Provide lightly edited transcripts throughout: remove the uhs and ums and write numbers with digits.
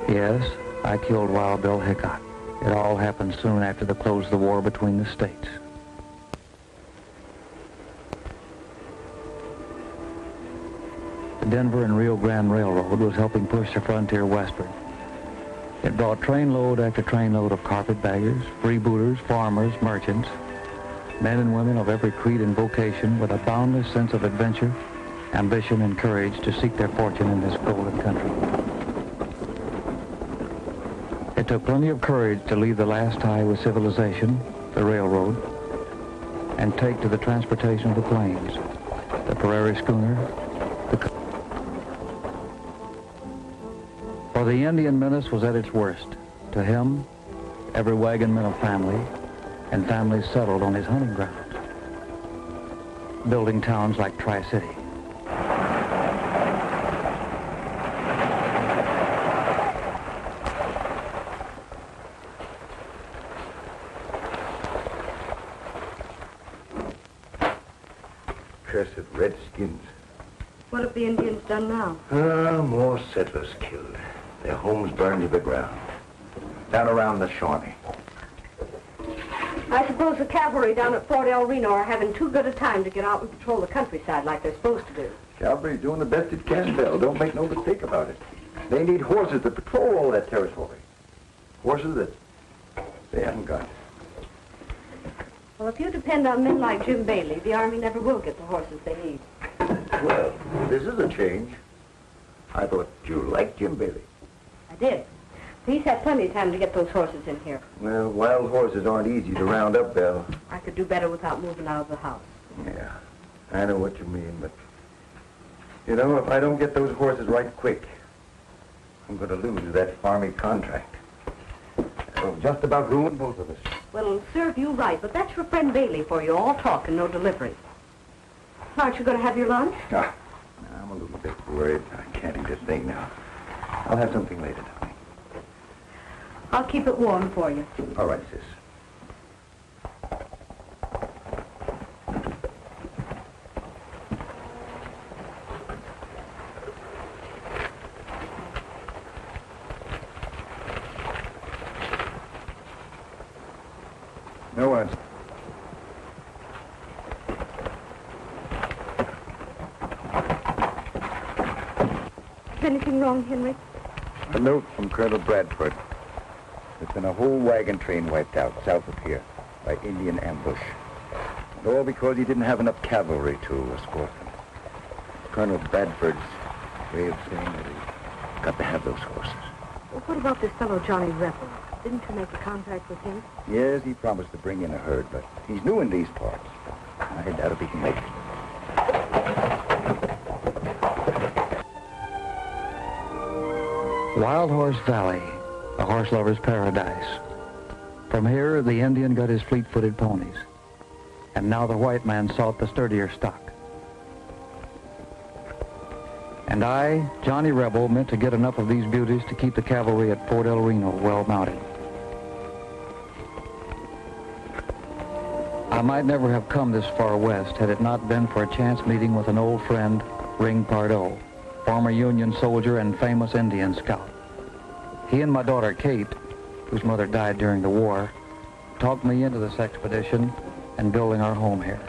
Yes, I killed Wild Bill Hickok. It all happened soon after the close of the war between the states. The Denver and Rio Grande Railroad was helping push the frontier westward. It brought trainload after trainload of carpetbaggers, freebooters, farmers, merchants, men and women of every creed and vocation with a boundless sense of adventure, ambition, and courage to seek their fortune in this golden country. It took plenty of courage to leave the last tie with civilization, the railroad, and take to the transportation of the plains, the prairie schooner, For the Indian menace was at its worst. To him, every wagon meant a family, and families settled on his hunting grounds, building towns like Tri-City. Cursed redskins. What have the Indians done now? More settlers killed. Their homes burned to the ground. Down around the Shawnee. I suppose the cavalry down at Fort El Reno are having too good a time to get out and patrol the countryside like they're supposed to do. Cavalry's doing the best it can, Bill. Don't make no mistake about it. They need horses to patrol all that territory. Horses that they haven't got. Well, if you depend on men like Jim Bailey, the Army never will get the horses they need. Well, this is a change. I thought you liked Jim Bailey. I did. He's had plenty of time to get those horses in here. Well, wild horses aren't easy to round up, Bill. I could do better without moving out of the house. Yeah, I know what you mean, but... You know, if I don't get those horses right quick, I'm going to lose that farming contract. It'll just about ruin both of us. Well, it'll serve you right, but that's your friend Bailey for you. All talk and no delivery. Aren't you going to have your lunch? Ah, I'm a little bit worried. I can't eat a thing now. I'll have something later, darling. I'll keep it warm for you. All right, sis. No one. Is anything wrong, Henry? A note from Colonel Bradford. There's been a whole wagon train wiped out south of here by Indian ambush. And all because he didn't have enough cavalry to escort them. Colonel Bradford's way of saying that he's got to have those horses. Well, what about this fellow Johnny Rebel? Didn't you make a contract with him? Yes, he promised to bring in a herd, but he's new in these parts. I doubt if he can make it. Wild Horse Valley, a horse lover's paradise. From here, the Indian got his fleet-footed ponies. And now the white man sought the sturdier stock. And I, Johnny Rebel, meant to get enough of these beauties to keep the cavalry at Fort El Reno well mounted. I might never have come this far west had it not been for a chance meeting with an old friend, Ring Pardo, former Union soldier and famous Indian scout. He and my daughter Kate, whose mother died during the war, talked me into this expedition and building our home here.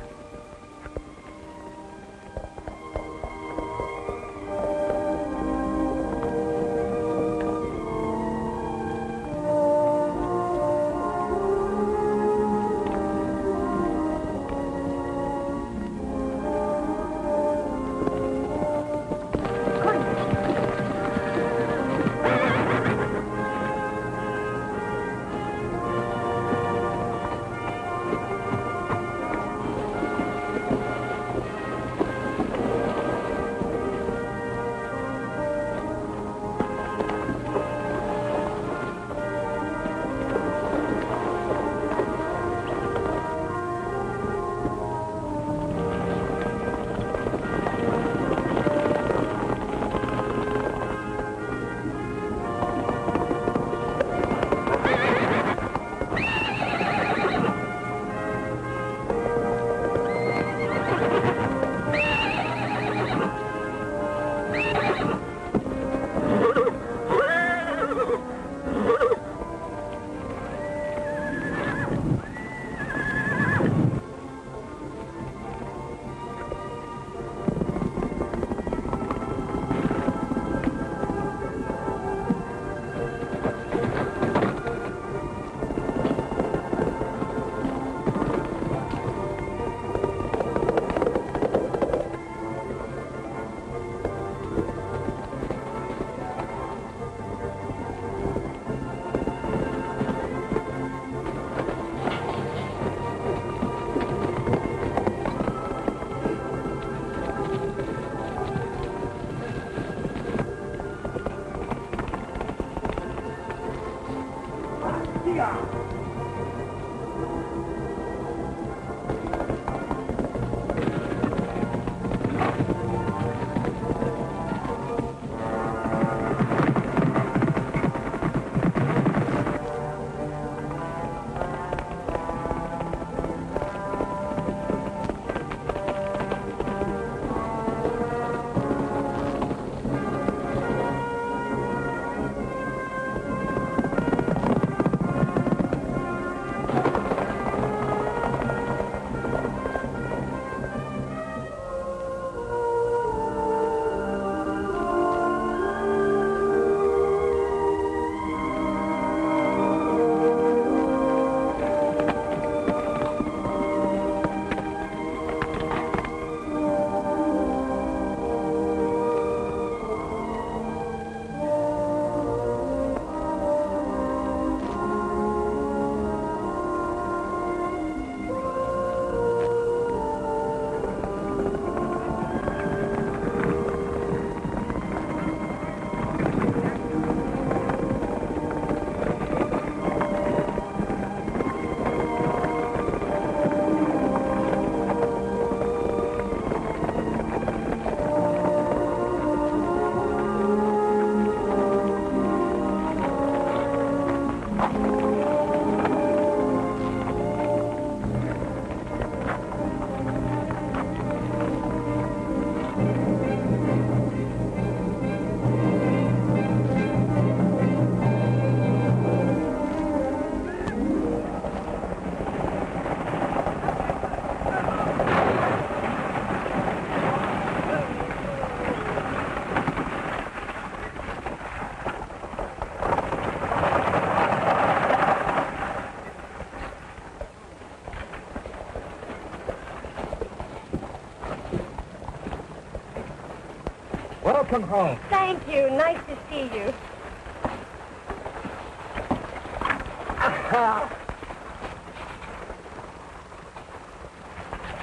Welcome home. Thank you. Nice to see you.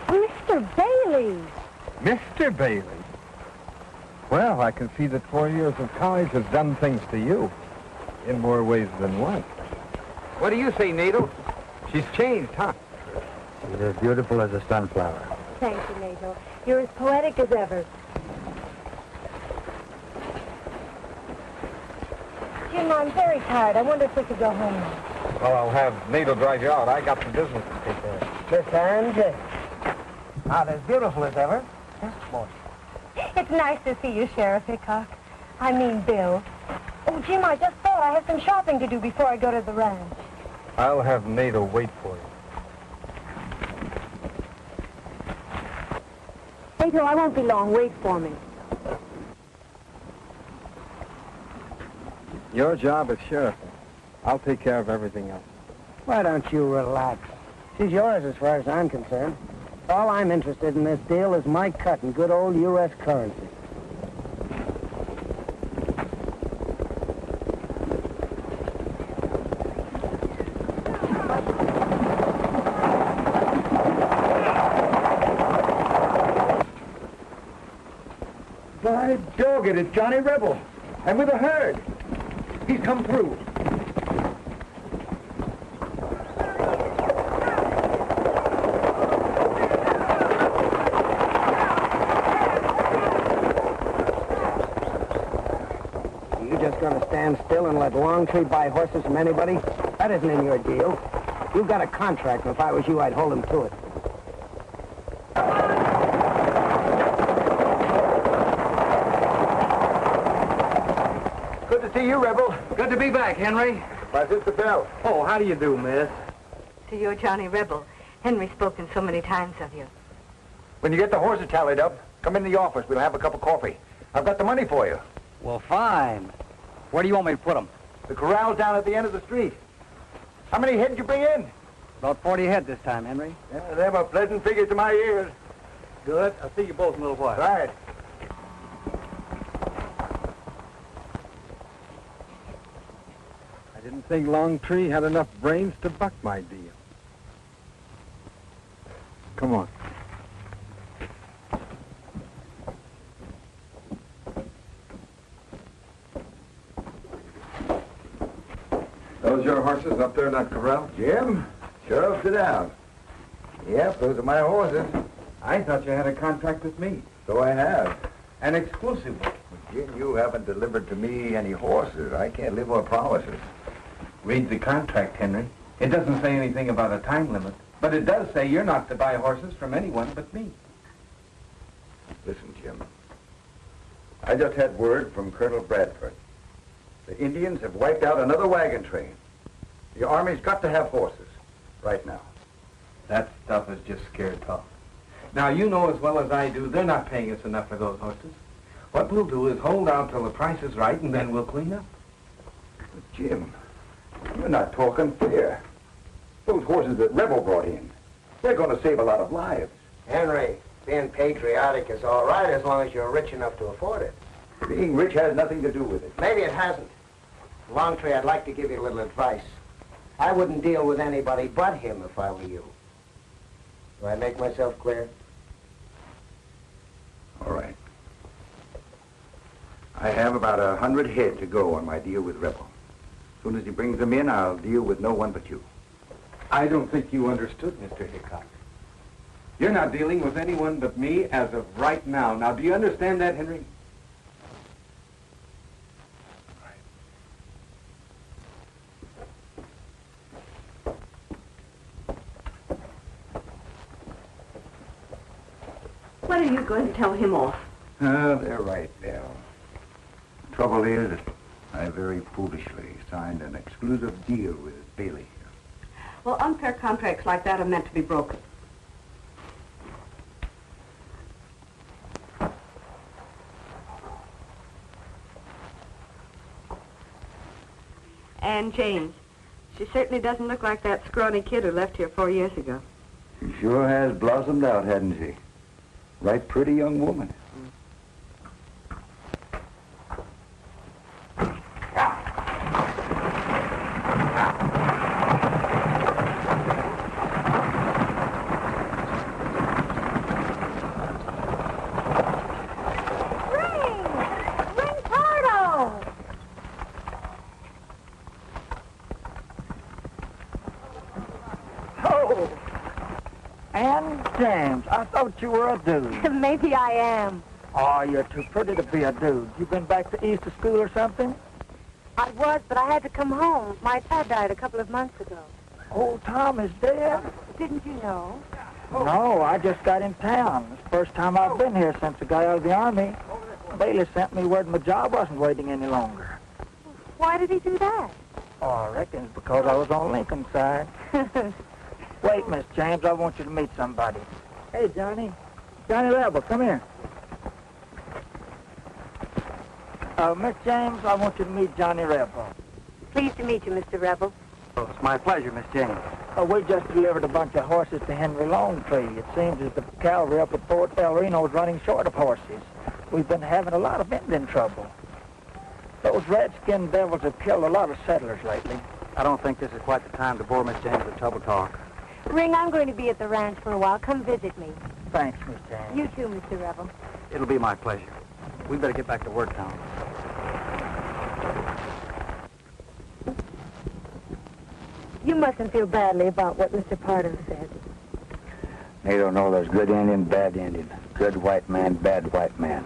Mr. Bailey. Mr. Bailey? Well, I can see that 4 years of college has done things to you. In more ways than one. What do you say, Needle? She's changed, huh? She's as beautiful as a sunflower. Thank you, Nato. You're as poetic as ever. Jim, I'm very tired. I wonder if we could go home now. Well, I'll have Needle drive you out. I got some business to take care of. Miss Angie. Not as beautiful as ever. Boy. It's nice to see you, Sheriff Hickok. I mean, Bill. Oh, Jim, I just thought I have some shopping to do before I go to the ranch. I'll have Needle wait for you. Nato, I won't be long. Wait for me. Your job is sheriff. I'll take care of everything else. Why don't you relax? She's yours as far as I'm concerned. All I'm interested in this deal is my cut in good old U.S. currency. By dog it, it's Johnny Rebel. And with a herd. He's come through. You just gonna stand still and let Longtree buy horses from anybody? That isn't in your deal. You've got a contract, and if I was you, I'd hold him to it. Good to see you, Rebel. Good to be back, Henry. Why, Sister Belle. Oh, how do you do, miss? To your Johnny Rebel. Henry's spoken so many times of you. When you get the horses tallied up, come in the office. We'll have a cup of coffee. I've got the money for you. Well, fine. Where do you want me to put them? The corral's down at the end of the street. How many head did you bring in? About 40 head this time, Henry. Yeah, they were pleasant figures to my ears. Good. I'll see you both in a little while. Right. I didn't think Longtree had enough brains to buck my deal. Come on. Those your horses up there in that corral? Jim, Sheriff, sit down. Yep, those are my horses. I thought you had a contract with me. So I have. An exclusive one. Jim, you haven't delivered to me any horses. I can't live on promises. Read the contract, Henry. It doesn't say anything about a time limit, but it does say you're not to buy horses from anyone but me. Listen, Jim. I just had word from Colonel Bradford. The Indians have wiped out another wagon train. The Army's got to have horses right now. That stuff is just scared talk. Now, you know as well as I do, they're not paying us enough for those horses. What we'll do is hold out till the price is right, and then we'll clean up. But Jim, you're not talking fair. Those horses that Rebel brought in, they're going to save a lot of lives. Henry, being patriotic is all right as long as you're rich enough to afford it. Being rich has nothing to do with it. Maybe it hasn't. Longtree, I'd like to give you a little advice. I wouldn't deal with anybody but him if I were you. Do I make myself clear? All right. I have about 100 head to go on my deal with Rebel. As soon as he brings them in, I'll deal with no one but you. I don't think you understood, Mr. Hickok. You're not dealing with anyone but me as of right now. Now, do you understand that, Henry? When are you going to tell him off? They're right, Bill. The trouble is that I very foolishly signed an exclusive deal with Bailey. Well, unfair contracts like that are meant to be broken. And James, she certainly doesn't look like that scrawny kid who left here 4 years ago. She sure has blossomed out, hasn't she? Right pretty young woman. James, I thought you were a dude. Maybe I am. Oh, you're too pretty to be a dude. You been back to East to school or something? I was, but I had to come home. My dad died a couple of months ago. Old Tom is dead? Didn't you know? No, I just got in town. It's the first time I've been here since I got out of the Army. Bailey sent me word my job wasn't waiting any longer. Why did he do that? Oh, I reckon it's because I was on Lincoln's side. Wait, Miss James, I want you to meet somebody. Hey, Johnny. Johnny Rebel, come here. Miss James, I want you to meet Johnny Rebel. Pleased to meet you, Mr. Rebel. Oh, it's my pleasure, Miss James. We just delivered a bunch of horses to Henry Longtree. It seems as the cavalry up at Fort El Reno is running short of horses. We've been having a lot of Indian trouble. Those redskin devils have killed a lot of settlers lately. I don't think this is quite the time to bore Miss James with trouble talk. Ring, I'm going to be at the ranch for a while. Come visit me. Thanks, Miss James. You too, Mr. Rebel. It'll be my pleasure. We better get back to work now. You mustn't feel badly about what Mr. Pardo said. They don't know there's good Indian, bad Indian. Good white man, bad white man.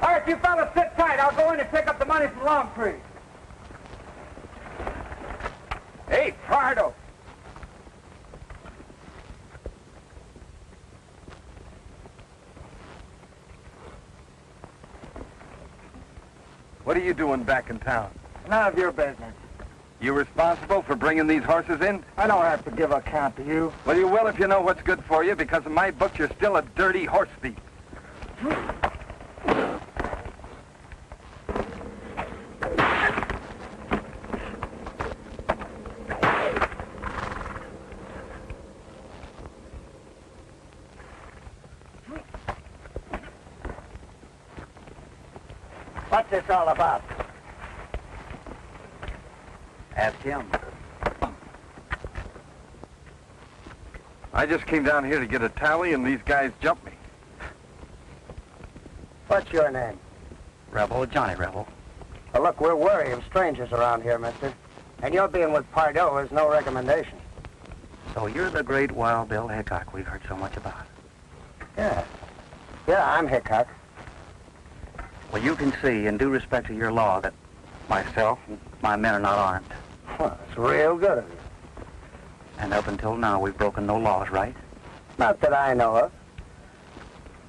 All right, you fellas sit tight. I'll go in and pick up the money from Longtree. Hey, Pardo. What are you doing back in town? None of your business. You responsible for bringing these horses in? I don't have to give account to you. Well, you will if you know what's good for you, because in my book, you're still a dirty horse thief. What's this all about? Ask him. I just came down here to get a tally, and these guys jumped me. What's your name? Rebel, Johnny Rebel. Well, look, we're wary of strangers around here, mister. And your being with Pardo is no recommendation. So you're the great Wild Bill Hickok we've heard so much about. Yeah. Yeah, I'm Hiickok. Well, you can see, in due respect to your law, that myself and my men are not armed. Well, it's real good of you. And up until now, we've broken no laws, right? Not that I know of.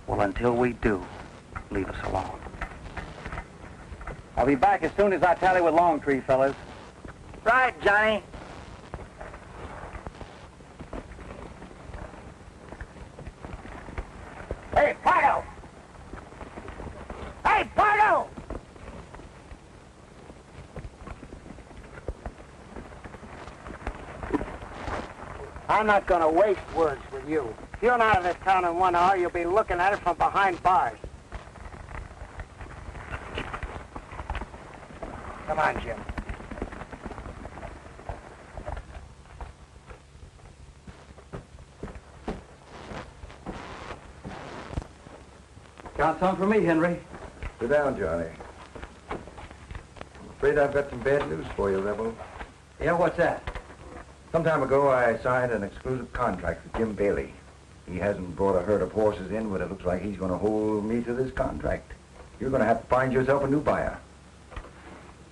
Well, until we do, leave us alone. I'll be back as soon as I tally with Longtree, fellas. Right, Johnny. Hey, Pardo! Hey, Pardo! I'm not going to waste words with you. If you're not out of this town in 1 hour, you'll be looking at it from behind bars. Come on, Jim. Got some for me, Henry. Sit down, Johnny. I'm afraid I've got some bad news for you, Rebel. Yeah, what's that? Some time ago, I signed an exclusive contract with Jim Bailey. He hasn't brought a herd of horses in, but it looks like he's going to hold me to this contract. You're going to have to find yourself a new buyer.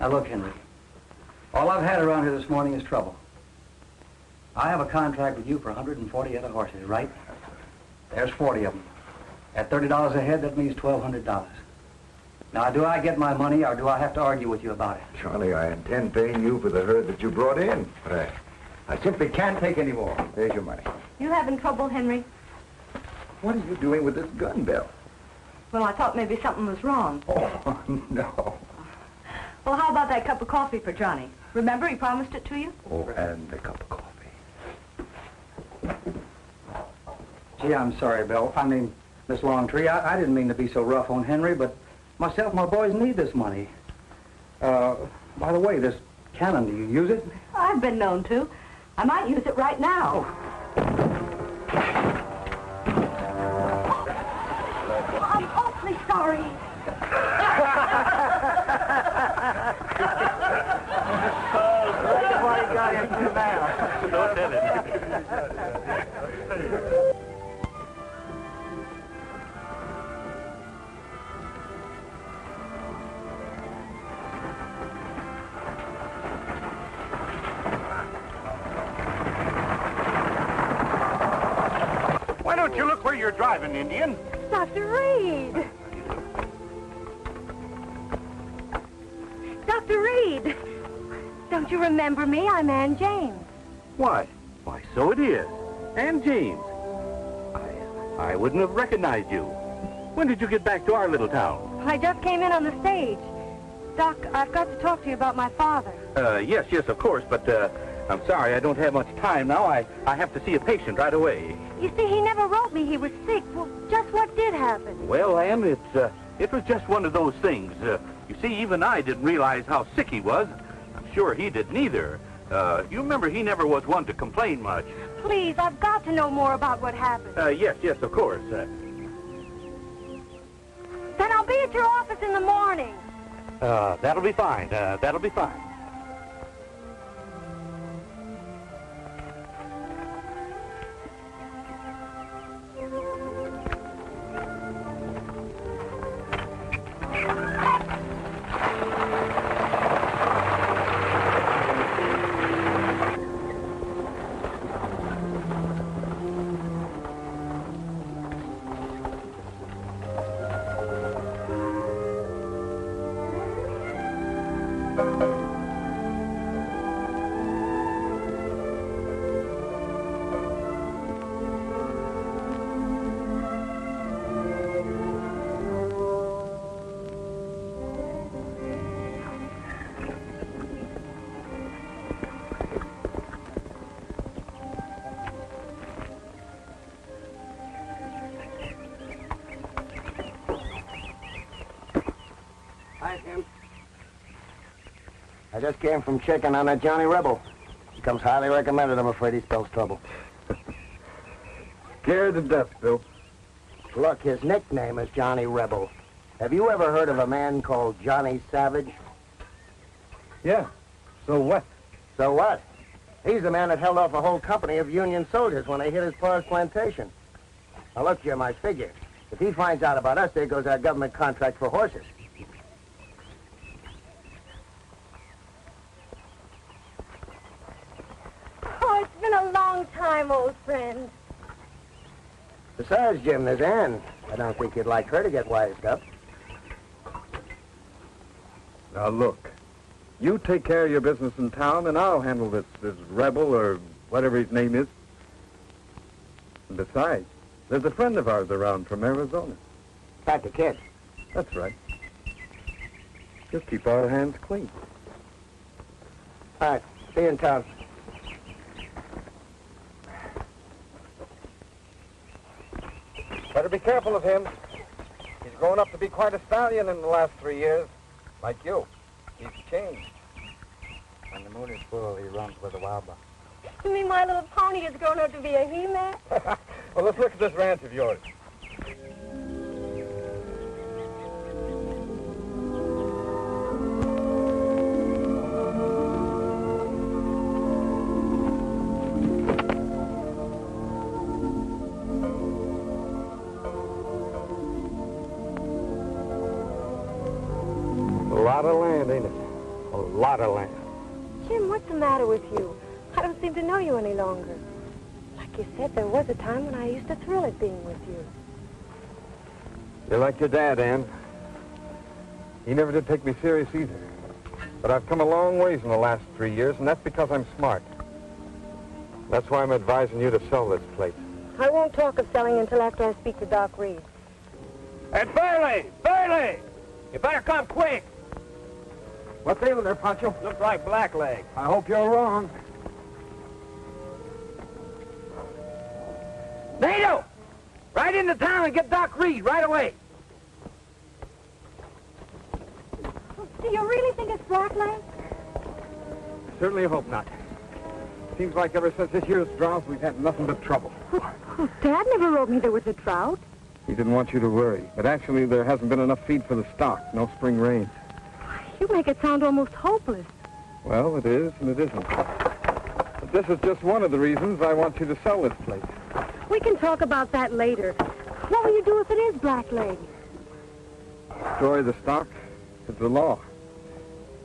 Now, look, Henry. All I've had around here this morning is trouble. I have a contract with you for 140 other horses, right? There's 40 of them. At $30 a head, that means $1,200. Now, do I get my money, or do I have to argue with you about it? Charlie, I intend paying you for the herd that you brought in, but I simply can't take any more. There's your money. You having trouble, Henry? What are you doing with this gun, Bill? Well, I thought maybe something was wrong. Oh, no. Well, how about that cup of coffee for Johnny? Remember, he promised it to you? Oh, and a cup of coffee. Gee, I'm sorry, Bill. I mean, Miss Longtree, I didn't mean to be so rough on Henry, but myself and my boys need this money. By the way, this cannon, do you use it? I've been known to. I might use it right now. Oh, I'm awfully sorry. What he got into now? Don't tell it. Why don't you look where you're driving, Indian? Dr. Reed! Dr. Reed! Don't you remember me? I'm Ann James. Why, so it is. And James. I wouldn't have recognized you. When did you get back to our little town? I just came in on the stage. Doc, I've got to talk to you about my father. Yes, of course, but I'm sorry I don't have much time now. I have to see a patient right away. You see, he never wrote me he was sick. Well, just what did happen? Well, Ann, it was just one of those things. You see, even I didn't realize how sick he was. I'm sure he didn't either. You remember he never was one to complain much. Please, I've got to know more about what happened. Yes, of course. Then I'll be at your office in the morning. That'll be fine. That'll be fine. Hi, Tim. I just came from checking on that Johnny Rebel. He comes highly recommended. I'm afraid he spells trouble. Scared to death, Bill. Look, his nickname is Johnny Rebel. Have you ever heard of a man called Johnny Savage? Yeah. So what? So what? He's the man that held off a whole company of Union soldiers when they hit his pa's plantation. Now, look, Jim, I figure. If he finds out about us, there goes our government contract for horses. Oh, it's been a long time, old friend. Besides, Jim, there's Ann. I don't think you'd like her to get wised up. Now, look. You take care of your business in town, and I'll handle this rebel or whatever his name is. And besides, there's a friend of ours around from Arizona. Back the kid. That's right. Just keep our hands clean. All right, see you in town. Better be careful of him. He's grown up to be quite a stallion in the last 3 years. Like you. He's changed. When the moon is full, he runs with the wild buck. You mean my little pony has grown up to be a he-man? Well, let's look at this ranch of yours. A lot of land, ain't it? A lot of land. Jim, what's the matter with you? I don't seem to know you any longer. Like you said, there was a time when I used to thrill at being with you. You're like your dad, Ann. He never did take me serious either. But I've come a long ways in the last 3 years, and that's because I'm smart. That's why I'm advising you to sell this place. I won't talk of selling until after I speak to Doc Reed. Hey, Bailey! Bailey! You better come quick. What's ailing there, Pancho? Looks like blackleg. I hope you're wrong. Nato! Right into town and get Doc Reed right away. Do you really think it's blackleg? Certainly hope not. Seems like ever since this year's drought, we've had nothing but trouble. Oh, Dad never wrote me there was a drought. He didn't want you to worry. But actually, there hasn't been enough feed for the stock. No spring rains. You make it sound almost hopeless. Well, it is and it isn't. But this is just one of the reasons I want you to sell this place. We can talk about that later. What will you do if it is blackleg? Destroy the stock? It's the law.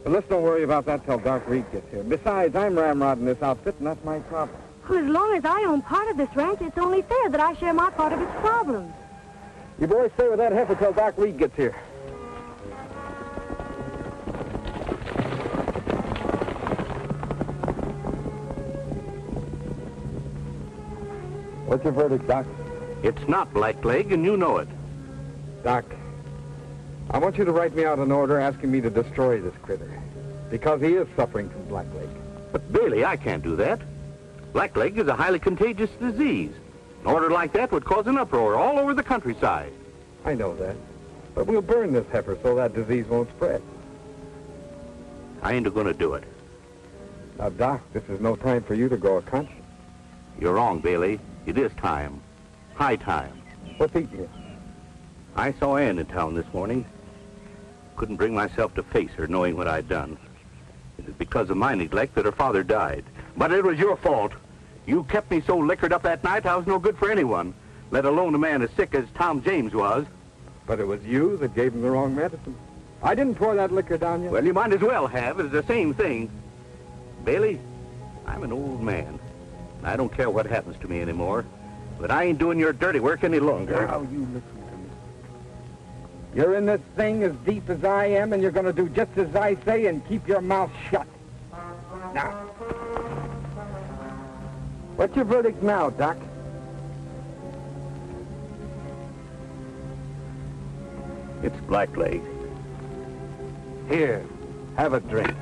But let's don't worry about that till Doc Reed gets here. Besides, I'm ramrodding this outfit, and that's my problem. Well, as long as I own part of this ranch, it's only fair that I share my part of its problems. You boys stay with that heifer till Doc Reed gets here. What's your verdict, Doc? It's not blackleg, and you know it. Doc, I want you to write me out an order asking me to destroy this critter. Because he is suffering from blackleg. But, Bailey, I can't do that. Blackleg is a highly contagious disease. An order like that would cause an uproar all over the countryside. I know that. But we'll burn this heifer so that disease won't spread. I ain't going to do it. Now, Doc, this is no time for you to go a conscience. You're wrong, Bailey. It is time. High time. What's eating you? I saw Ann in town this morning. Couldn't bring myself to face her knowing what I'd done. It was because of my neglect that her father died. But it was your fault. You kept me so liquored up that night I was no good for anyone, let alone a man as sick as Tom James was. But it was you that gave him the wrong medicine. I didn't pour that liquor down you. Well, you might as well have. It's the same thing. Bailey, I'm an old man. I don't care what happens to me anymore. But I ain't doing your dirty work any longer. Now, you listen to me. You're in this thing as deep as I am, and you're going to do just as I say and keep your mouth shut. Now. What's your verdict now, Doc? It's blackleg. Here, have a drink.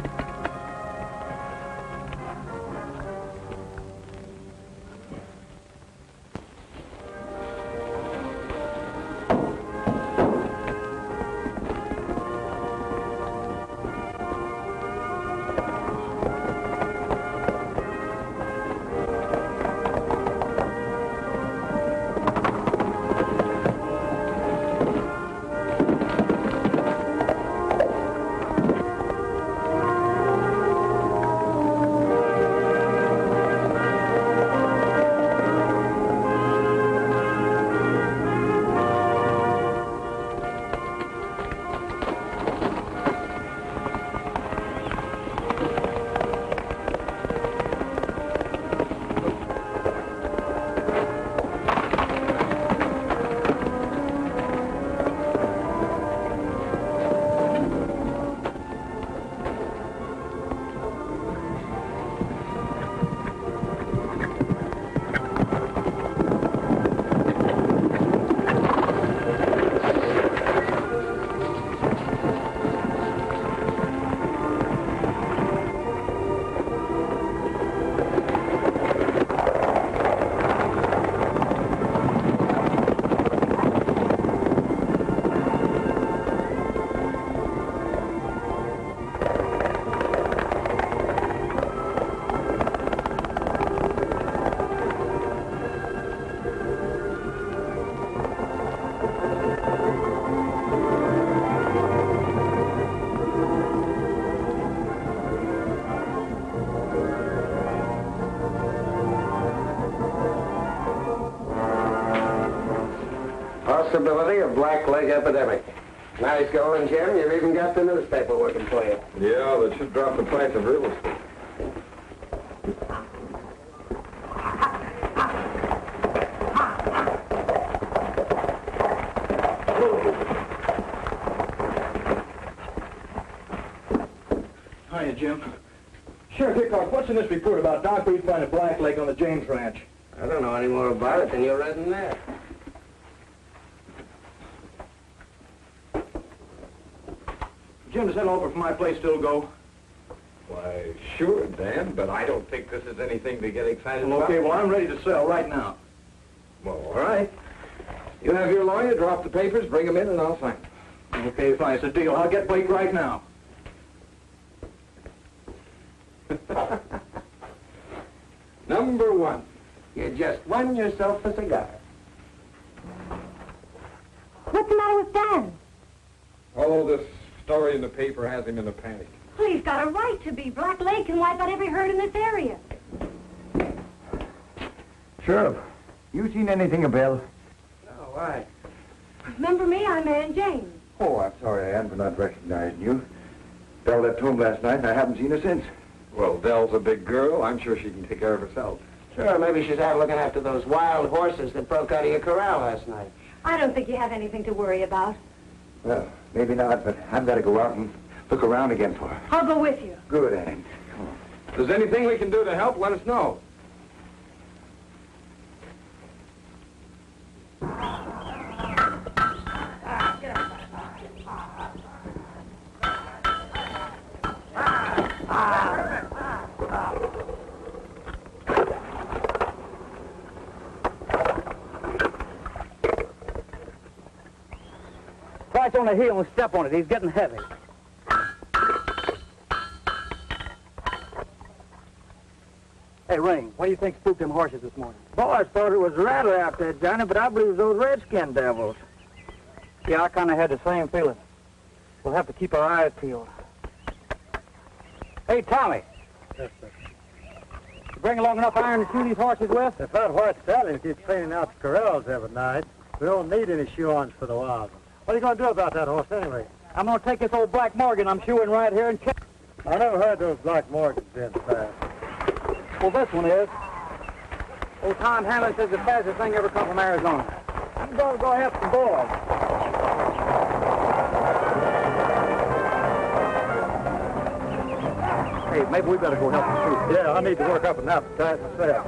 possibility of black leg epidemic. Nice going, Jim. You've even got the newspaper working for you. Yeah, that should drop the price of real estate. Hiya, Jim. Sheriff Hiickok, what's in this report about Doc Reed finding a black leg on the James Ranch? I don't know any more about it than you read in there. Jim, does that offer for my place still go? Why, sure, Dan, but I don't think this is anything to get excited about. Okay, well, I'm ready to sell right now. Well, all right. You have your lawyer drop the papers, bring them in, and I'll sign them. Okay, fine. It's a deal. I'll get Blake right now. Number one. You just won yourself a cigar. What's the matter with Dan? Oh, this story in the paper has him in a panic. Well, he's got a right to be. Black Lake can wipe out every herd in this area. Sheriff, you seen anything of Bill? No, why? Remember me? I'm Ann James. Oh, I'm sorry, Ann, for not recognizing you. Belle left home last night, and I haven't seen her since. Well, Dell's a big girl. I'm sure she can take care of herself. Sure, maybe she's out looking after those wild horses that broke out of your corral last night. I don't think you have anything to worry about. Well, maybe not, but I've got to go out and look around again for her. I'll go with you. Good, Ann. Come on. If there's anything we can do to help, let us know. Right on the heel and step on it. He's getting heavy. Hey, Ring, what do you think spooked them horses this morning? Boys thought it was a rattler out there, Johnny, but I believe it was those redskin devils. Yeah, I kind of had the same feeling. We'll have to keep our eyes peeled. Hey, Tommy. Yes, sir. You bring along enough iron to shoe these horses with? If that white stallion keeps cleaning out the corrals every night, we don't need any shoe-ons for the wild ones. What are you going to do about that horse anyway? I'm going to take this old Black Morgan I'm shoeing right here and kick. I never heard those Black Morgans being fast. Well, this one is. Old Tom Hamlin says the fastest thing ever come from Arizona. I'm going to go help the boys. Hey, maybe we better go help them too. Yeah, I need to work up an appetite myself.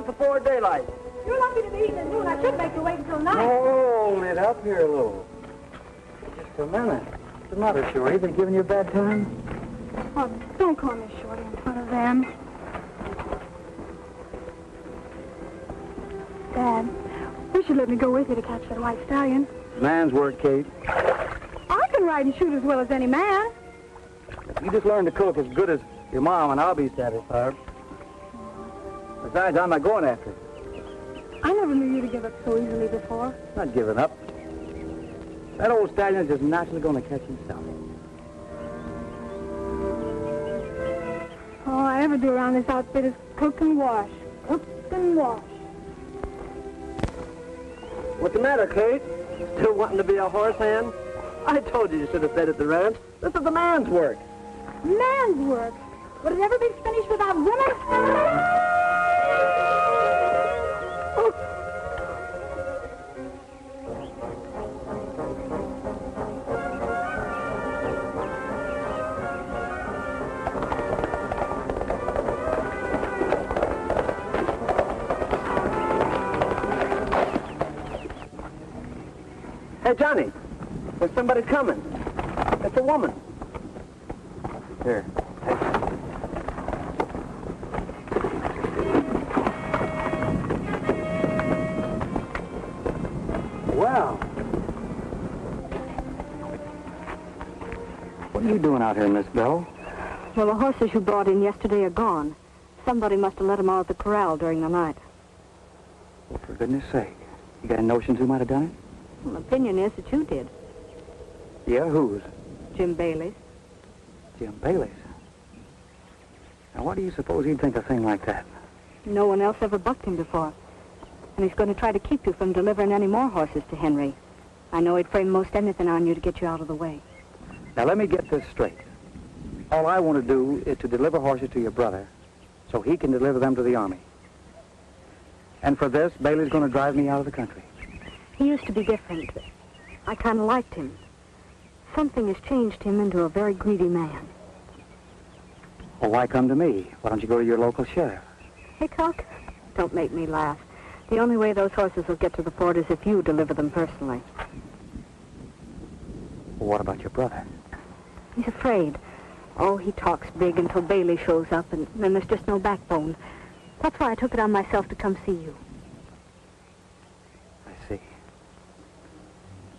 Before daylight. You're lucky to be eating at noon. I should make you wait until night. Hold it up here a little. Just a minute. What's the matter, Shorty? They giving you a bad time? Oh, don't call me Shorty in front of them. Dad, you should let me go with you to catch that white stallion. Man's work, Kate. I can ride and shoot as well as any man. If you just learn to cook as good as your mom, and I'll be satisfied. Besides, I'm not going after it. I never knew you to give up so easily before. Not giving up. That old stallion's just naturally going to catch himself. All I ever do around this outfit is cook and wash. Cook and wash. What's the matter, Kate? Still wanting to be a horse hand? I told you should have stayed at the ranch. This is the man's work. Man's work? Would it ever be finished without women? Hey, Johnny, there's somebody coming. It's a woman. Here. Wow. What are you doing out here, Miss Bell? Well, the horses you brought in yesterday are gone. Somebody must have let them out of the corral during the night. Well, for goodness sake. You got any notions who might have done it? Well, the opinion is that you did. Yeah, whose? Jim Bailey's. Jim Bailey's. Now, what do you suppose he'd think of a thing like that? No one else ever bucked him before. And he's going to try to keep you from delivering any more horses to Henry. I know he'd frame most anything on you to get you out of the way. Now, let me get this straight. All I want to do is to deliver horses to your brother so he can deliver them to the Army. And for this, Bailey's going to drive me out of the country. He used to be different. I kind of liked him. Something has changed him into a very greedy man. Well, why come to me? Why don't you go to your local sheriff? Hiickok, don't make me laugh. The only way those horses will get to the fort is if you deliver them personally. Well, what about your brother? He's afraid. Oh, he talks big until Bailey shows up, and then there's just no backbone. That's why I took it on myself to come see you. I see.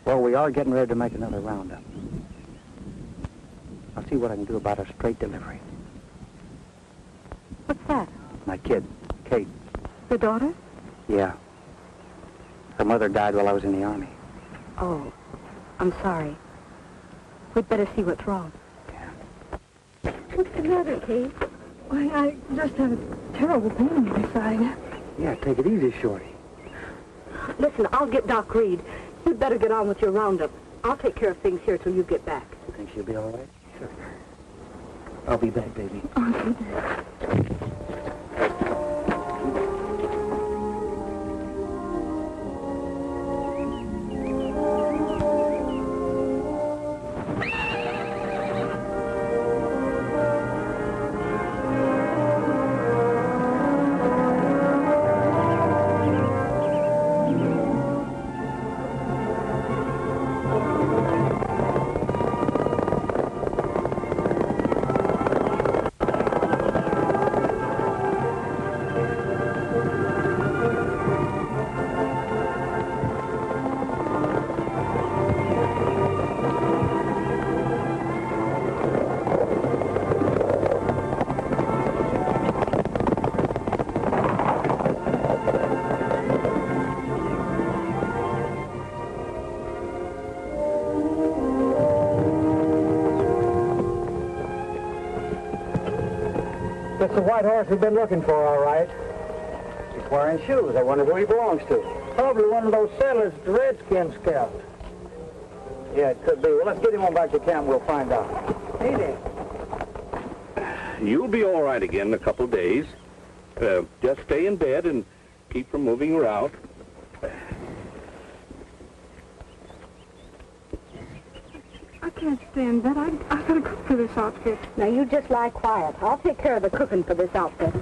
Well, we are getting ready to make another roundup. I'll see what I can do about a straight delivery. What's that? My kid, Kate. Your daughter? Yeah. Her mother died while I was in the Army. Oh, I'm sorry. We'd better see what's wrong. Yeah. What's the matter, Kate? Why, I just have a terrible pain in my side. Yeah, take it easy, Shorty. Listen, I'll get Doc Reed. You'd better get on with your roundup. I'll take care of things here till you get back. You think she'll be all right? Sure. I'll be back, baby. Okay. That's the white horse we've been looking for, all right. He's wearing shoes. I wonder who he belongs to. Probably one of those settlers the Redskins scalped. Yeah, it could be. Well, let's get him on back to camp. We'll find out. Hey there. You'll be all right again in a couple of days. Just stay in bed and keep from moving around. I can't stay in bed. I gotta cook for this outfit. Now, you just lie quiet. I'll take care of the cooking for this outfit.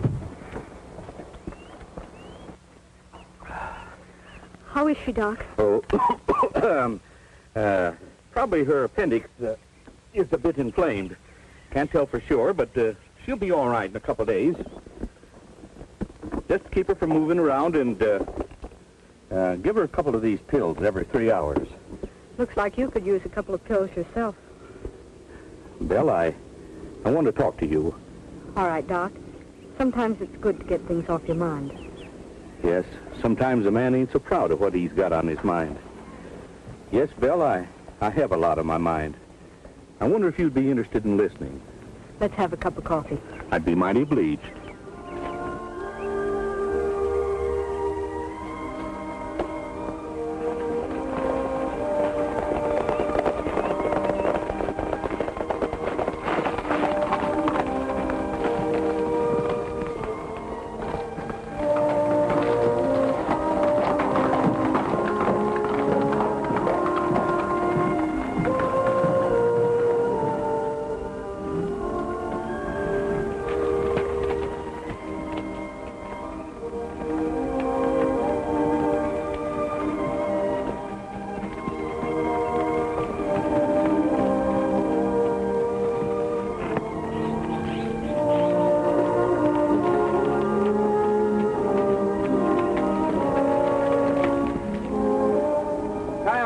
How is she, Doc? Oh, probably her appendix is a bit inflamed. Can't tell for sure, but she'll be all right in a couple of days. Just keep her from moving around and give her a couple of these pills every 3 hours. Looks like you could use a couple of pills yourself. Belle, I want to talk to you. All right, Doc. Sometimes it's good to get things off your mind. Yes, sometimes a man ain't so proud of what he's got on his mind. Yes, Belle, I have a lot on my mind. I wonder if you'd be interested in listening. Let's have a cup of coffee. I'd be mighty obliged.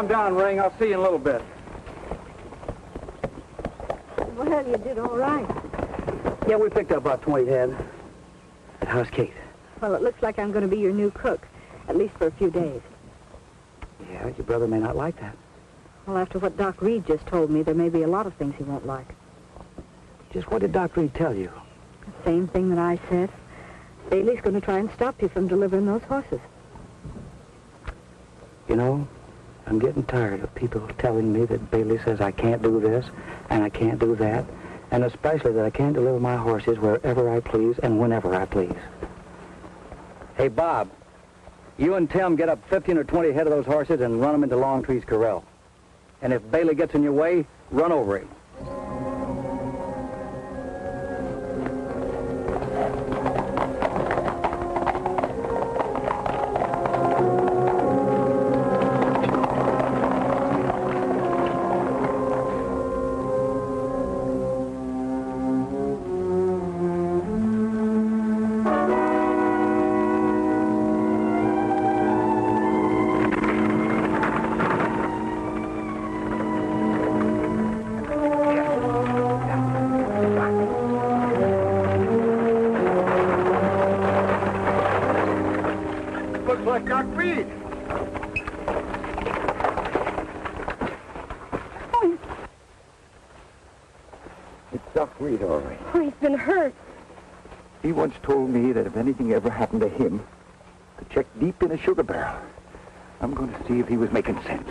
I'm down, Ring. I'll see you in a little bit. Well, you did all right. Yeah, we picked up about 20 head. How's Kate? Well, it looks like I'm going to be your new cook, at least for a few days. Yeah, your brother may not like that. Well, after what Doc Reed just told me, there may be a lot of things he won't like. Just what did Doc Reed tell you? The same thing that I said. Bailey's going to try and stop you from delivering those horses. You know, I'm getting tired of people telling me that Bailey says I can't do this and I can't do that, and especially that I can't deliver my horses wherever I please and whenever I please. Hey, Bob, you and Tim get up 15 or 20 head of those horses and run them into Longtree's corral. And if Bailey gets in your way, run over him. He once told me that if anything ever happened to him, to check deep in a sugar barrel. I'm going to see if he was making sense.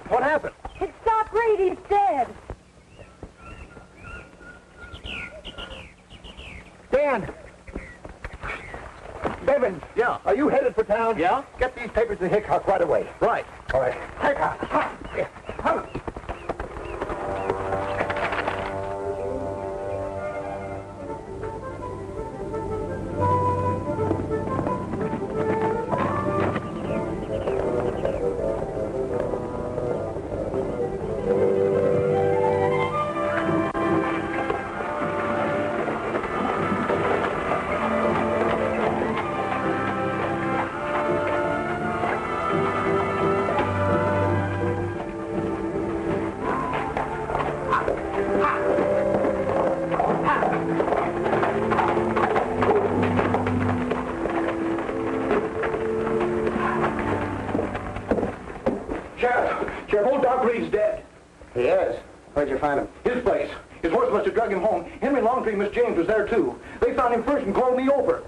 What happened? It's Doc Reed. He's dead. Dan! Bevan! Yeah? Are you headed for town? Yeah? Get these papers to Hiickok right away. Right. All right. Hiickok! Come! Sheriff, old Doc Reed's dead. He is? Where'd you find him? His place. His horse must have drug him home. Henry Longtree and Miss James was there, too. They found him first and called me over.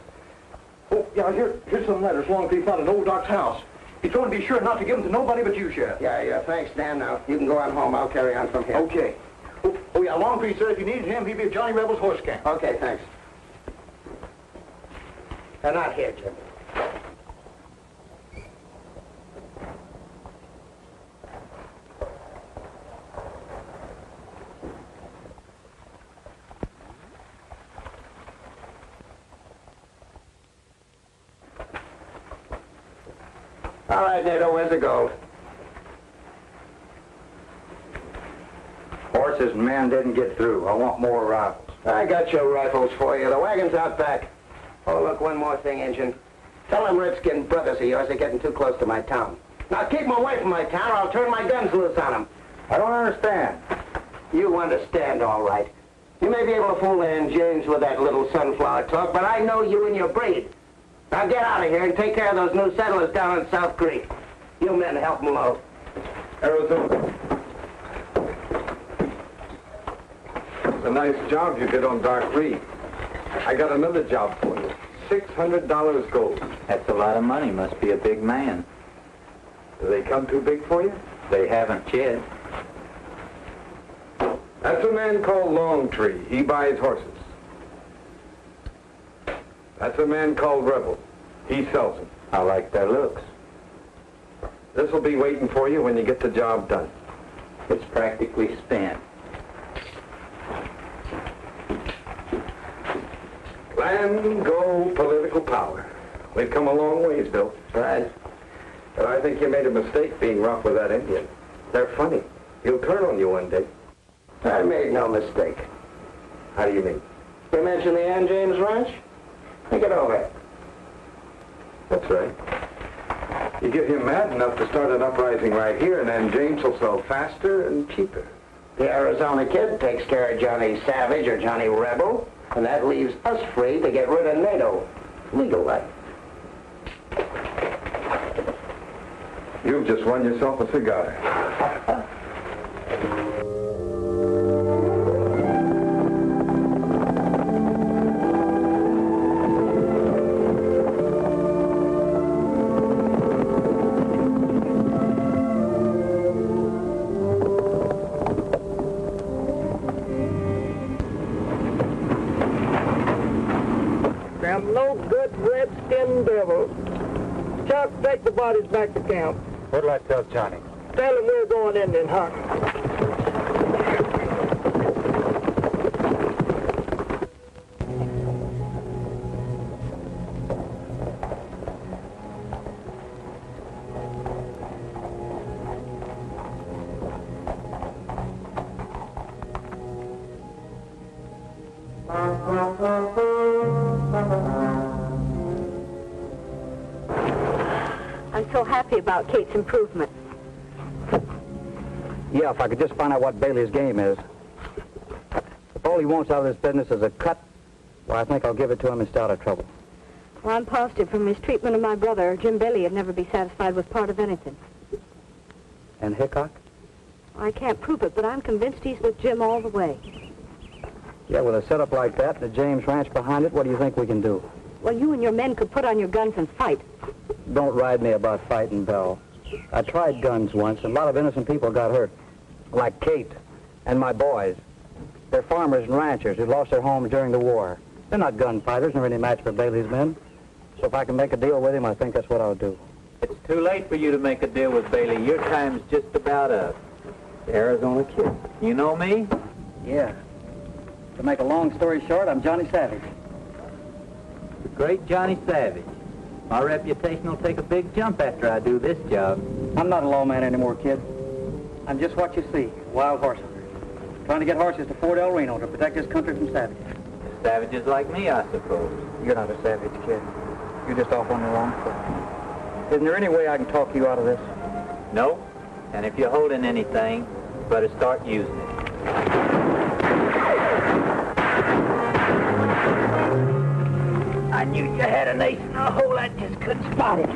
Oh, yeah, here's some letters Longtree found in old Doc's house. He told him to be sure not to give them to nobody but you, Sheriff. Yeah, thanks, Dan. Now, you can go on home. I'll carry on from here. Okay. Oh, yeah, Longtree said if you needed him, he'd be at Johnny Rebel's horse camp. Okay, thanks. They're not here, Jim. All right, Nato, where's the gold? Horses and men didn't get through. I want more rifles. I got your rifles for you. The wagon's out back. Oh, look, one more thing, Injun. Tell them redskin brothers of yours are getting too close to my town. Now, keep them away from my town or I'll turn my guns loose on them. I don't understand. You understand, all right. You may be able to fool Ann James with that little sunflower talk, but I know you and your breed. Now get out of here and take care of those new settlers down in South Creek. You men help them load. Arizona. It's a nice job you did on Doc Reed. I got another job for you. $600 gold. That's a lot of money. Must be a big man. Do they come too big for you? They haven't yet. That's a man called Longtree. He buys horses. That's a man called Rebel. He sells them. I like their looks. This will be waiting for you when you get the job done. It's practically spent. Land, go, political power. We've come a long ways, Bill. Right. But I think you made a mistake being rough with that Indian. They're funny. He'll turn on you one day. I made no mistake. How do you mean? You mentioned the Ann James Ranch? Think it over. That's right. You get him mad enough to start an uprising right here, and then James will sell faster and cheaper. The Arizona kid takes care of Johnny Savage or Johnny Rebel, and that leaves us free to get rid of NATO. Legal like. You've just won yourself a cigar. Them no good red-skinned devils. Chuck, take the bodies back to camp. What'll I tell Johnny? Tell him we're going Indian hunting. I'm so happy about Kate's improvement. Yeah, if I could just find out what Bailey's game is. If all he wants out of this business is a cut, well, I think I'll give it to him and stay out of trouble. Well, I'm positive from his treatment of my brother, Jim Bailey would never be satisfied with part of anything. And Hiickok? I can't prove it, but I'm convinced he's with Jim all the way. Yeah, with a setup like that and the James Ranch behind it, what do you think we can do? Well, you and your men could put on your guns and fight. Don't ride me about fighting, Belle. I tried guns once, and a lot of innocent people got hurt. Like Kate and my boys. They're farmers and ranchers who lost their homes during the war. They're not gunfighters nor any match for Bailey's men. So if I can make a deal with him, I think that's what I'll do. It's too late for you to make a deal with Bailey. Your time's just about up. Arizona kid. You know me? Yeah. To make a long story short, I'm Johnny Savage. The great Johnny Savage. My reputation will take a big jump after I do this job. I'm not a lawman anymore, kid. I'm just what you see, wild horse hunter. Trying to get horses to Fort El Reno to protect this country from savages. Savages like me, I suppose. You're not a savage, kid. You're just off on the wrong foot. Isn't there any way I can talk you out of this? No. And if you're holding anything, you better start using it. I knew you had an ace in the hole. I just couldn't spot it.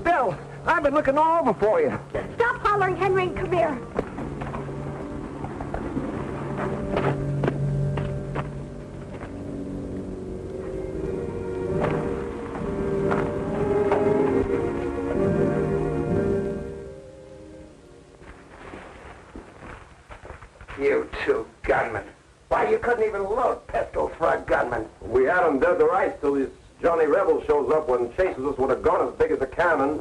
Bill, I've been looking all over for you. Stop hollering, Henry, and come here. You two gunmen. Why, you couldn't even load pistols for a gunman. We had him dead to rights till this Johnny Rebel shows up and chases us with a gun as big as a cannon.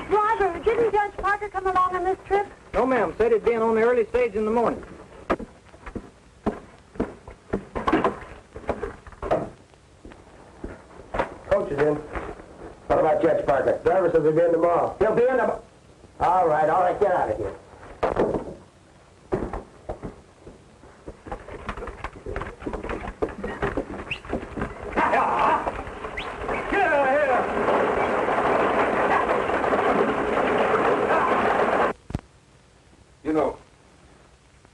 Driver, didn't Judge Parker come along on this trip? No, ma'am. Said he'd be in on the early stage in the morning. Coach is in. What about Judge Parker? Driver says he'll be in tomorrow. He'll be in tomorrow. All right, get out of here. Get out of here! You know,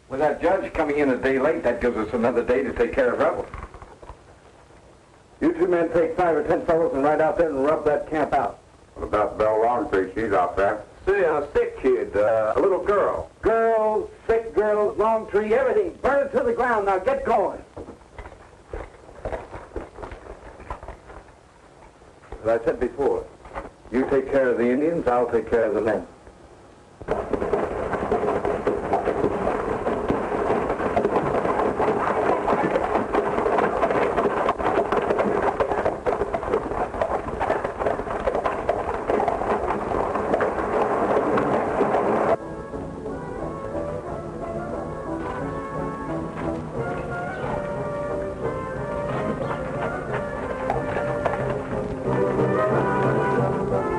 with that judge coming in a day late, that gives us another day to take care of Rebel. You two men take 5 or 10 fellows and ride out there and rub that camp out. What about Belle Longtree? She's out there. See, a sick kid, a little girl. Girls, sick girls, Longtree, everything. Burn it to the ground. Now get going. As I said before, you take care of the Indians, I'll take care of the men.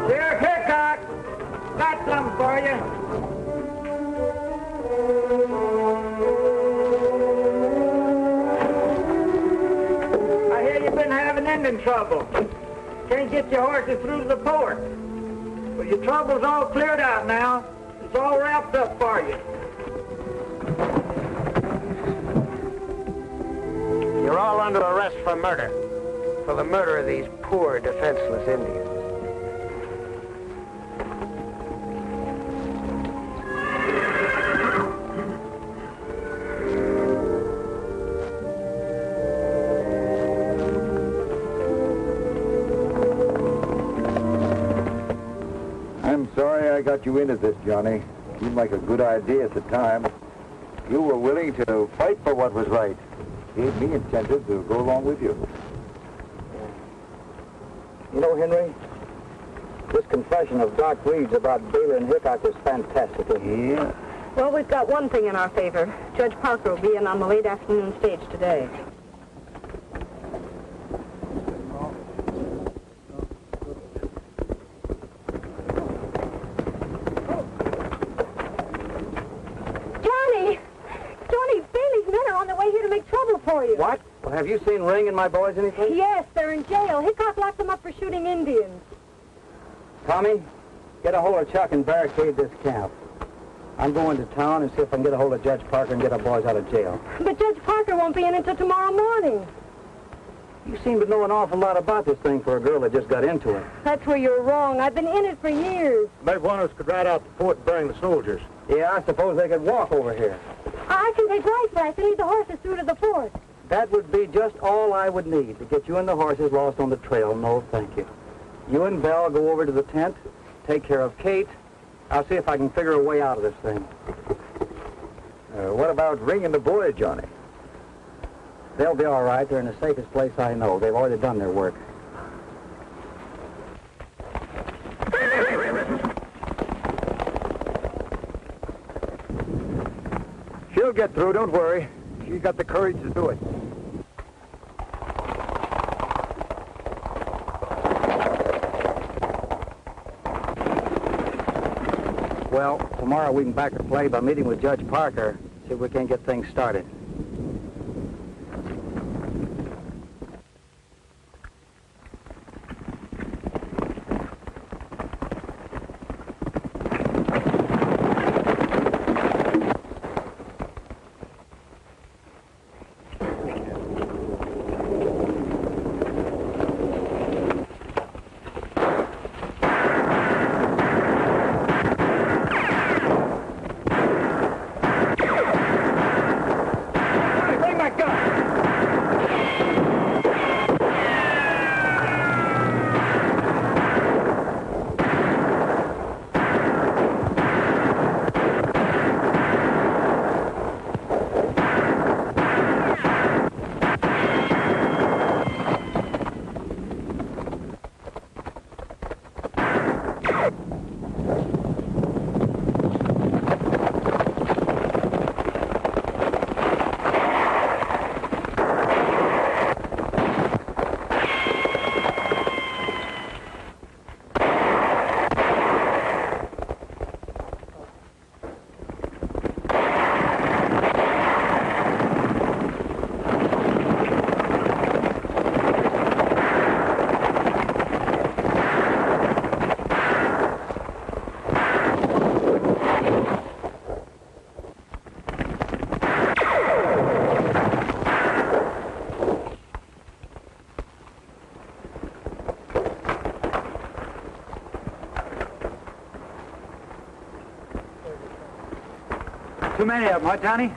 Sheriff Hickok, that's the trouble. Can't get your horses through to the port. Well, your trouble's all cleared out now. It's all wrapped up for you. You're all under arrest for murder. For the murder of these poor, defenseless Indians. I'm sorry I got you into this, Johnny. Seemed like a good idea at the time. You were willing to fight for what was right. Gave me incentive to go along with you. You know, Henry, this confession of Doc Reed's about Baylor and Hiickok is fantastic. Yeah. Well, we've got one thing in our favor. Judge Parker will be in on the late afternoon stage today. What? Well, have you seen Ring and my boys anything? Yes, they're in jail. Hiickok locked them up for shooting Indians. Tommy, get a hold of Chuck and barricade this camp. I'm going to town and see if I can get a hold of Judge Parker and get our boys out of jail. But Judge Parker won't be in until tomorrow morning. You seem to know an awful lot about this thing for a girl that just got into it. That's where you're wrong. I've been in it for years. Maybe one of us could ride out the fort and bring the soldiers. Yeah, I suppose they could walk over here. I can take Flashback and lead the horses through to the fort. That would be just all I would need to get you and the horses lost on the trail. No, thank you. You and Belle go over to the tent, take care of Kate. I'll see if I can figure a way out of this thing. What about Ring and the boys, Johnny? They'll be all right. They're in the safest place I know. They've already done their work. She'll get through, don't worry. She's got the courage to do it. Well, tomorrow we can back the play by meeting with Judge Parker, see if we can't get things started. Too many of them, huh, Johnny?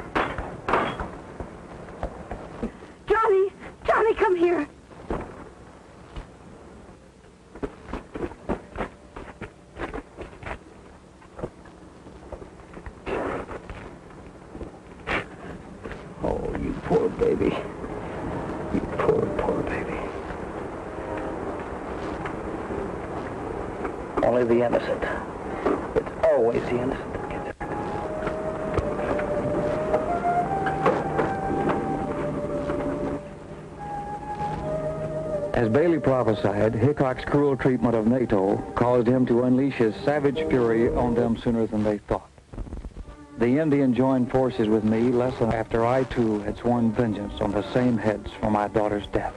Johnny, come here. Oh, you poor baby. You poor baby. Only the innocent. It's always the innocent. As Bailey prophesied, Hickok's cruel treatment of NATO caused him to unleash his savage fury on them sooner than they thought. The Indian joined forces with me less than after I, too, had sworn vengeance on the same heads for my daughter's death.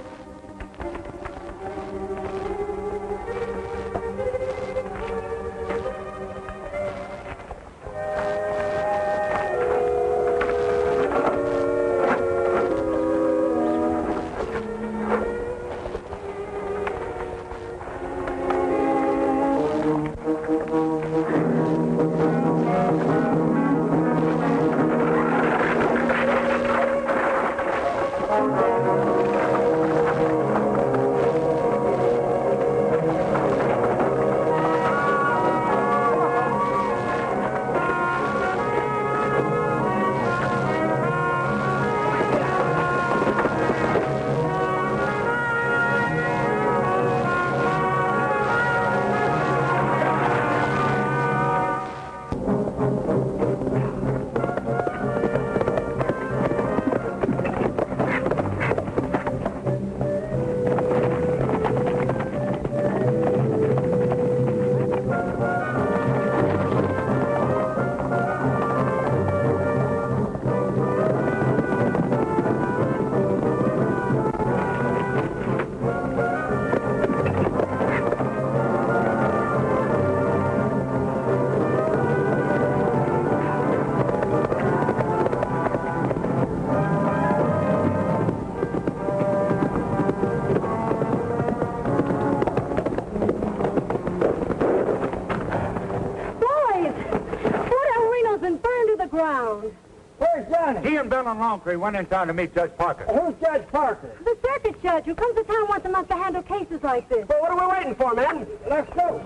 Johnny? He and Bill and Longtree went in town to meet Judge Parker. Who's Judge Parker? The circuit judge who comes to town once a month to handle cases like this. Well, what are we waiting for, man? Let's go.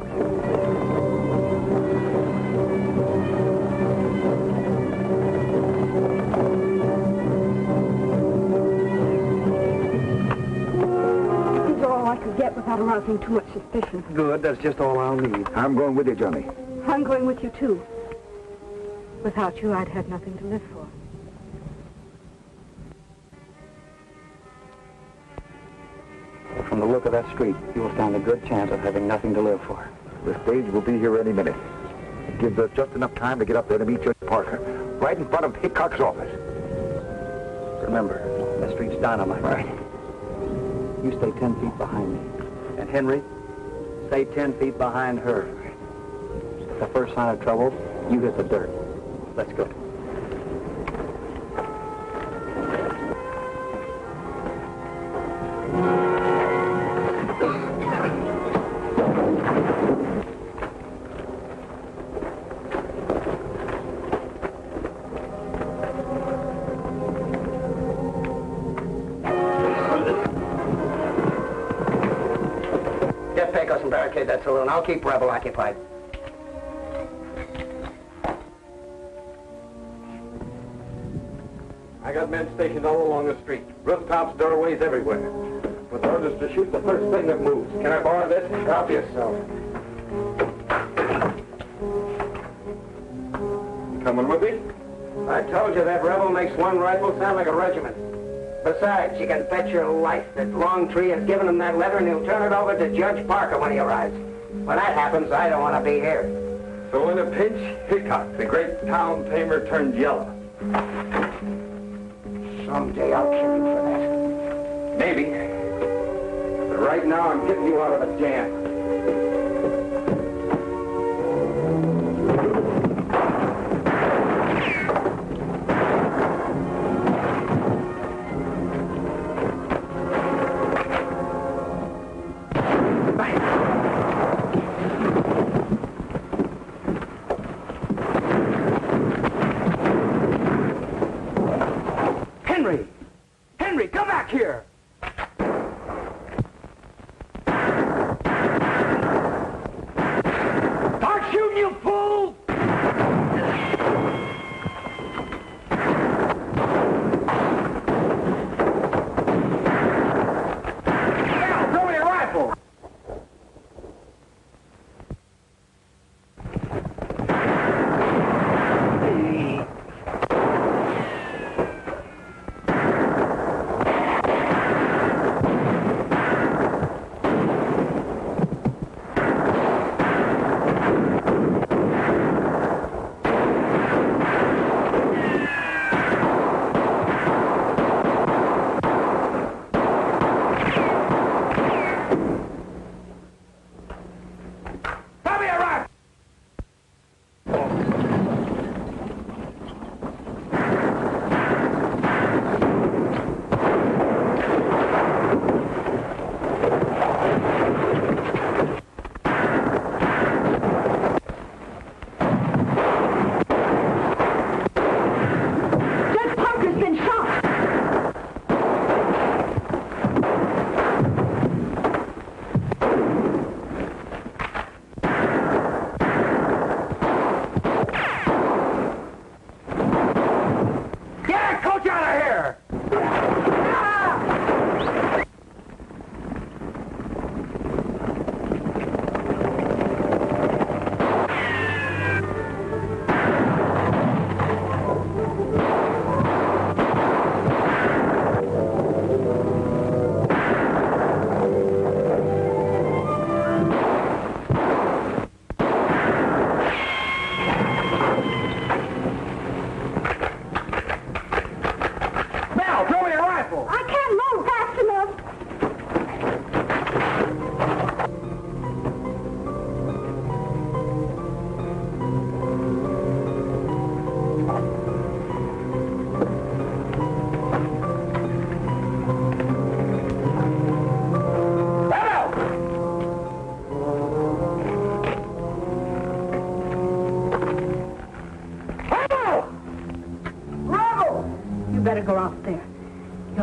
These are all I could get without arousing too much suspicion. Good, that's just all I'll need. I'm going with you, Johnny. I'm going with you, too. Without you, I'd have nothing to live for. From the look of that street, you'll stand a good chance of having nothing to live for. The stage will be here any minute. It gives us just enough time to get up there to meet Judge Parker, right in front of Hiickok's office. Remember, that street's dynamite. Right. You stay 10 feet behind me. And Henry, stay 10 feet behind her. At the first sign of trouble, you hit the dirt. Let's go. Get Pecos and barricade that saloon. I'll keep Rebel occupied. I got men stationed all along the street. Rooftops, doorways, everywhere. With orders to shoot the first thing that moves. Can I borrow this? Copy yourself. Coming with me? I told you that Rebel makes one rifle sound like a regiment. Besides, you can bet your life that Longtree has given him that letter and he'll turn it over to Judge Parker when he arrives. When that happens, I don't want to be here. So in a pinch, Hiickok, the great town tamer, turned yellow. Someday I'll kill you for that. Maybe. But right now, I'm getting you out of a jam. Henry! Henry, come back here!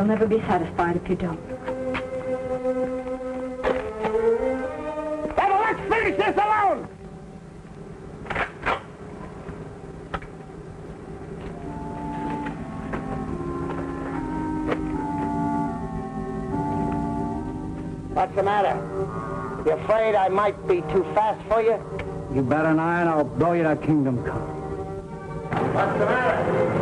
never be satisfied if you don't. Then let's finish this alone! What's the matter? You afraid I might be too fast for you? You bet an eye and I'll blow you to kingdom come. What's the matter?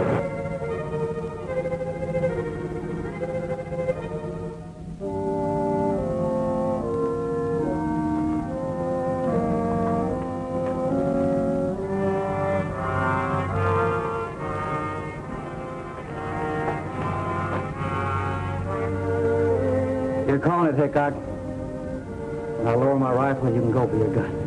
You're calling it, Hickok. When I lower my rifle, you can go for your gun.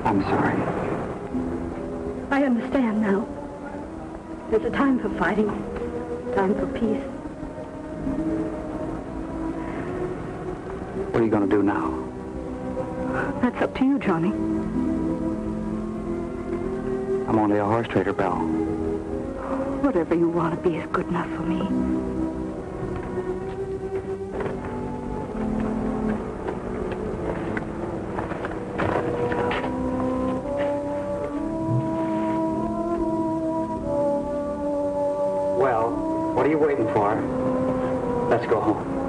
I'm sorry. I understand now. There's a time for fighting, time for peace. What are you going to do now? That's up to you, Johnny. I'm only a horse trader, Belle. Whatever you want to be is good enough for me. Well, what are you waiting for? Let's go home.